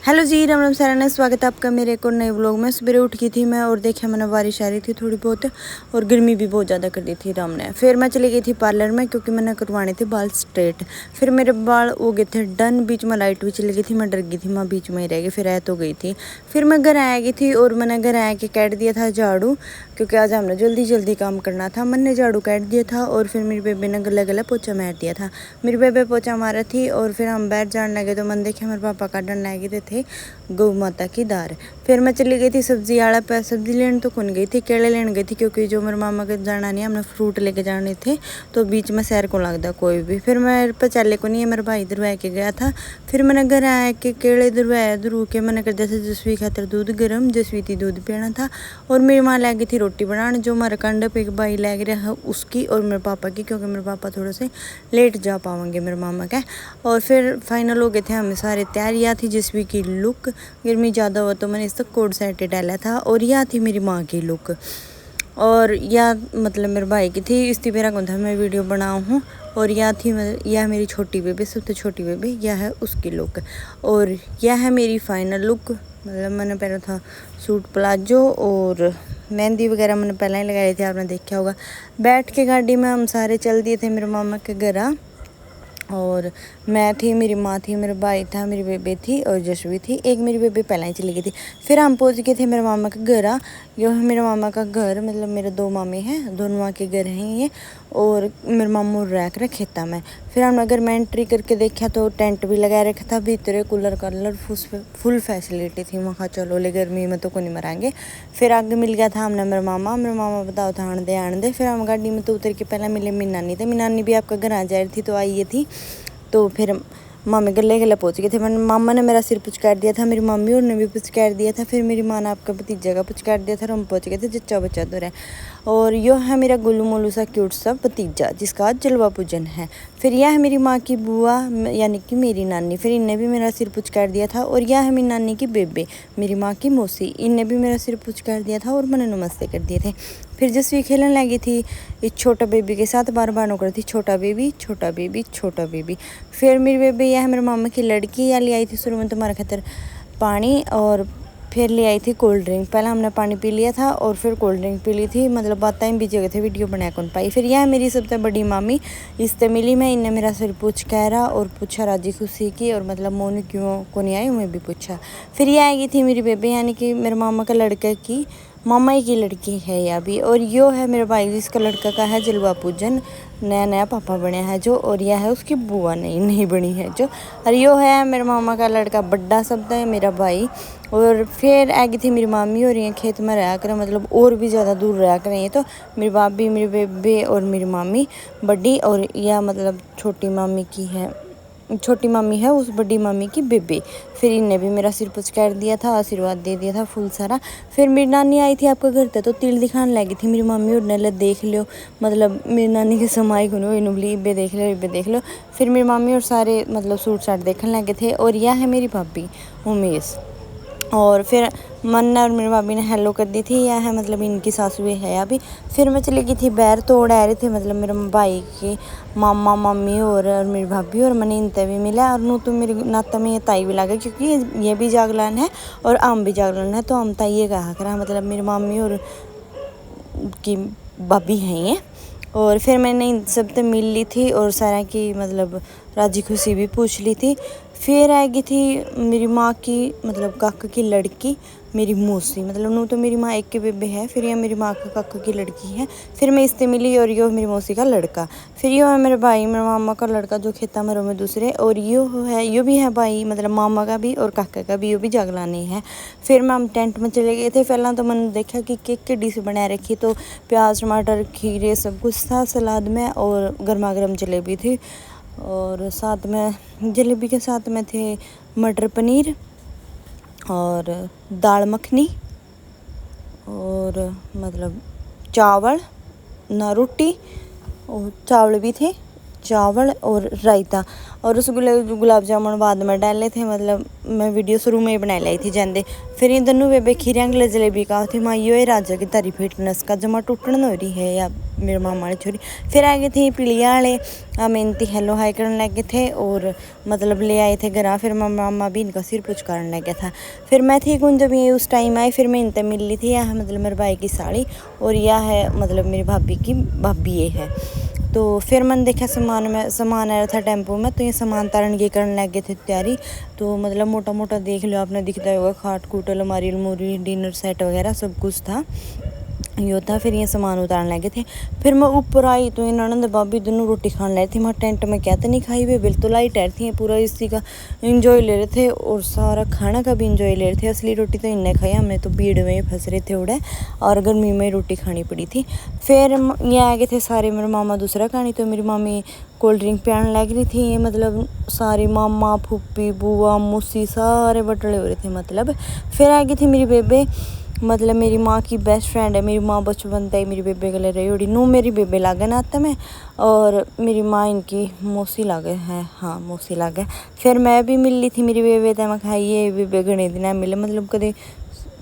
Hello जी, राम राम सारा ने स्वागत है आपका मेरे एक और नए व्लॉग में। सवेरे उठ गई थी मैं और देखा मैंने बारिश आ रही थी थोड़ी बहुत और गर्मी भी बहुत ज़्यादा कर दी थी राम ने। फिर मैं चली गई थी पार्लर में क्योंकि मैंने करवाने थे बाल स्ट्रेट। फिर मेरे बाल हो गए थे डन, बीच में लाइट भी चली गई थी, मैं डर गई थी, मैं बीच में ही रह गई, फिर ऐ तो गई थी। फिर मैं घर आ गई थी और मैंने घर आ के काट दिया था झाड़ू क्योंकि आज हमने जल्दी जल्दी काम करना था। मैंने झाड़ू काट दिया था और फिर मेरी बेबी ने गला गला पोछा मार दिया था। मेरी बेबी पोछा मारा थी और फिर हम बैठ जाने लगे तो मैंने देखा मेरे पापा काटने लगे थे गौ माता की दार। फिर मैं चली गई थी सब्जी आड़ा पे, सब्जी लेने तो कौन गई थी, केले लेने गई थी क्योंकि जो मेरे मामा के जाना नहीं, हमने फ्रूट लेके जाने थे तो बीच में सैर को लगता कोई भी। फिर मेरे पे चले को नहीं है, मेरा भाई दरवाए के गया था। फिर मैंने घर आया के केले दरवाए दरू के मैंने कर दिया था जसवी खातर दूध गर्म, जसवी थी दूध पीना था और मेरी माँ लै गई थी रोटी बनाने, जो हमारे कंडे पे एक भाई लग रहा है उसकी और मेरे पापा की, क्योंकि मेरे पापा थोड़े से लेट जा पाएंगे मेरे मामा का। और फिर फाइनल हो गए थे हमें सारे तैयारियाँ थी जसवी की लुक। गर्मी ज़्यादा हुआ तो मैंने इस तक कोट सेट डाला था और यह थी मेरी माँ की लुक और यह मतलब मेरे भाई की थी। इस मेरा कौन था मैं वीडियो बनाऊँ हूँ और यह थी यह मेरी छोटी बेबी, सबसे छोटी बेबी, यह है उसकी लुक और यह है मेरी फाइनल लुक। मतलब मैंने पहना था सूट प्लाजो और मेहंदी वगैरह मैंने पहले ही लगाई थी, आपने देखा होगा। बैठ के गाड़ी में हम सारे चल दिए थे मेरे मामा के घर और मैं थी, मेरी माँ थी, मेरा भाई था, मेरी बेबी थी और जशवी थी। एक मेरी बेबी पहले ही चली गई थी। फिर हम पहुँच गए थे मेरे मामा का घर। यो है मेरे मामा का घर, मतलब मेरे दो मामी हैं, दोनों माँ के घर हैं ये। और मेरे मामू रख रहे खेता में। फिर हमने घर में एंट्री करके देखा तो टेंट भी लगा रखा था, भीतर कूलर कलर फुल फैसिलिटी थी। मैं कहा चलो ले गर्मी में तो को नहीं मराएंगे। फिर आगे मिल गया था हमने मेरे मामा बताओ था आन दे। फिर हम गाड़ी में तो उतर के पहले मिले मीनानी थे, मीनानी भी आपका घर आ जा रही थी तो आई थी। तो फिर मामे गले गले पहुँच गए थे। मैंने मामा ने मेरा सिर पुचकार दिया था, मेरी मम्मी और ने भी पुचकार दिया था। फिर मेरी माँ ने आपका भतीजा का पुचकार दिया था और हम पहुँच गए थे जच्चा बच्चा तो रहे। और यो है मेरा गुल्लू मोलू सा क्यूट सा भतीजा जिसका आज जलवा पूजन है। फिर यह है मेरी माँ की बुआ यानी कि मेरी नानी, फिर इनने भी मेरा सिर पुचकार दिया था। और यह है मेरी नानी की बेबे मेरी माँ की मौसी, इनने भी मेरा सिर पुचकार दिया था और मैंने नमस्ते कर दिए थे। फिर जसवी खेलने लगी थी इस छोटा बेबी के साथ, बार बार नौकर थी छोटा बेबी छोटा बेबी छोटा बेबी। फिर मेरी बेबी यह है मेरे मामा की लड़की, या ले आई थी शुरू में तुम्हारे खातर पानी और फिर ले आई थी कोल्ड ड्रिंक। पहले हमने पानी पी लिया था और फिर कोल्ड ड्रिंक पी ली थी, मतलब बात टाइम भी जगह थे वीडियो बना कौन पाई। फिर यह मेरी सबसे बड़ी मामी इससे मिली मैं, इन्हें मेरा सिर पूछ कहरा और पूछा राजी खुशी की और मतलब मोनी क्यों को नहीं आई मैं भी पूछा। फिर यह आएगी थी मेरी बेबी यानी कि मेरे मामा का लड़का की मामा ही की लड़की है यह भी। और यो है मेरे भाई जिसका लड़का का है जलवा पूजन, नया नया पापा बने है जो, और यह है उसकी बुआ नहीं बनी है जो। और यो है मेरे मामा का लड़का बड्डा शब्द है मेरा भाई। और फिर आगे थी मेरी मामी और ये खेत में रहा करें, मतलब और भी ज़्यादा दूर रहा करें ये तो। मेरी भाभी, मेरी बेबे और मेरी मामी बड़ी, और यह मतलब छोटी मामी की है, छोटी मामी है उस बड़ी मामी की बेबी। फिर इनने भी मेरा सिर पुचकार दिया था, आशीर्वाद दे दिया था फुल सारा। फिर मेरी नानी आई थी आपका घर तक तो तिल दिखाने लगी थी मेरी मम्मी और ने देख लो, मतलब मेरी नानी के समाई को बोली इबे देख लो इबे देख लो। फिर मेरी मम्मी और सारे मतलब सूट साट देखने लगे थे। और यह है मेरी भाभी उमेश। और फिर मन्ना और मेरी भाभी ने हेलो कर दी थी, यह है मतलब इनकी सासू है अभी। फिर मैं चली गई थी बैर तो आ रहे थे मतलब मेरे भाई के मामा मम्मी और मेरी भाभी, और मैंने इनते भी मिला। और नू तो मेरी नाता में ये ताई भी लगे क्योंकि ये भी जागलन है और आम भी जागलन है, तो हम ताइए कहा करा, मतलब मेरी मम्मी और की भाभी हैं ये। और फिर मैंने इन सब से मिल ली थी और सारा की मतलब राजी खुशी भी पूछ ली थी। फिर आएगी थी मेरी माँ की मतलब काका की लड़की मेरी मौसी, मतलब नू तो मेरी माँ एक के बेबे है, फिर यह मेरी माँ का काका की लड़की है। फिर मैं इससे मिली और यो मेरी मौसी का लड़का। फिर यो है मेरे भाई मेरे मामा का लड़का जो खेता में में दूसरे, और यो भी है भाई मतलब मामा का भी और काका का भी, यो भी जागलानी है। फिर मैं हम टेंट में चले गए थे। पहला तो मैंने देखा कि केक की डिश बना रखी, तो प्याज टमाटर खीरे सब कुछ था सलाद में, और गर्मा गर्म जलेबी थी, और साथ में जलेबी के साथ में थे मटर पनीर और दाल मखनी और मतलब चावल ना रोटी और चावल भी थे चावल और रायता और रसगुल्ले गुलाब जामुन बाद में डाले थे। मतलब मैं वीडियो शुरू में ही बना लाई थी जाते। फिर इन दोनों बेबे खीरियाँ गले जलेबी का थी माइयो ये राजा की तारी फिटनेस का जमा टूटन हो रही है या मेरे मामा वाली छोरी। फिर आ गई थी पिलिया वाले मेहनती हेलो हाई करने लगे थे और मतलब ले आए थे घर। फिर मामा भी इनका सिर पुछ करने लग गया था। फिर मैं थी कौन जब ये उस टाइम आई। फिर मैं इनसे मिल ली थी। यह मतलब मेरे भाई की साड़ी और यह है मतलब मेरी भाभी की भाभी ये है। तो फिर मैंने देखा सामान आया था टेम्पो में। तो ये सामान तारण की करने लग गए थे तैयारी। तो मतलब मोटा मोटा देख लो आपने दिखता होगा खाट कूट अलमारी अलमूरी डिनर सेट वगैरह सब कुछ था यो था। फिर ये सामान उतारने लगे थे। फिर मैं ऊपर आई तो ये ननंद भाभी दोनों रोटी खाने लगे थे। मैं टेंट में क्या तो नहीं खाई हुई बिल तो लाइट टायर थी पूरा इसी का इंजॉय ले रहे थे और सारा खाना का भी इंजॉय ले रहे थे। असली रोटी तो इन्हें खाई हमें तो भीड़ में फंस रहे थे उड़े और गर्मी में रोटी खानी पड़ी थी। फिर ये आ गए थे सारे मेरे मामा दूसरा कहानी। तो मेरी मामी कोल्ड ड्रिंक पियाने लग रही थी। मतलब सारे मामा फूफी बुआ मौसी सारे बटले हो रहे थे मतलब। फिर आ गई थी मेरी बेबे मतलब मेरी माँ की बेस्ट फ्रेंड है। मेरी माँ बचपन तक मेरी बेबे गले रही उड़ी नू मेरी बेबे लागे नाते में और मेरी माँ इनकी मौसी लागे है। हाँ मौसी लागे। फिर मैं भी मिल ली थी मेरी बेबे तो मैं खाई ये बेबे घने दिन मिले मतलब कदे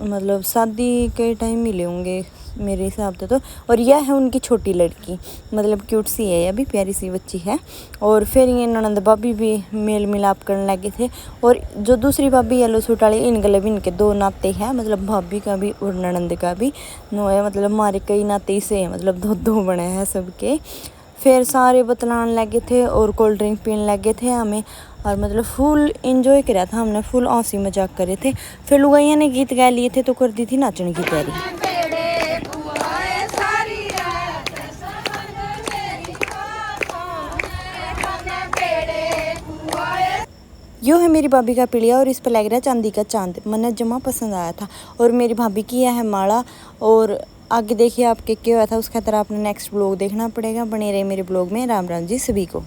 मतलब शादी के टाइम मिले होंगे मेरे हिसाब से तो। और यह है उनकी छोटी लड़की मतलब क्यूट सी है अभी प्यारी सी बच्ची है। और फिर ये ननंद भाभी भी मेल मिलाप करने लगे थे। और जो दूसरी भाभी येलो सूट वाली इन गले भी इनके दो नाते हैं मतलब भाभी का भी और ननंद का भी नो है। मतलब हमारे कई नाते से है मतलब दो दो बने हैं सबके। फिर सारे बतलाने लगे थे और कोल्ड ड्रिंक पीने लगे थे हमें और मतलब फुल इंजॉय करा था हमने फुल हंसी मजाक करे थे। फिर लुगाइया ने गीत गा लिए थे तो कर दी थी नाचने की तैयारी। यो है मेरी भाभी का पिलिया और इस पर लग रहा है चांदी का चांद मन्ने जमा पसंद आया था। और मेरी भाभी की यह है माला। और आगे देखिए आपके क्या हुआ था उसका तरह आपने नेक्स्ट ब्लॉग देखना पड़ेगा। बने रहे मेरे ब्लॉग में। राम राम जी सभी को।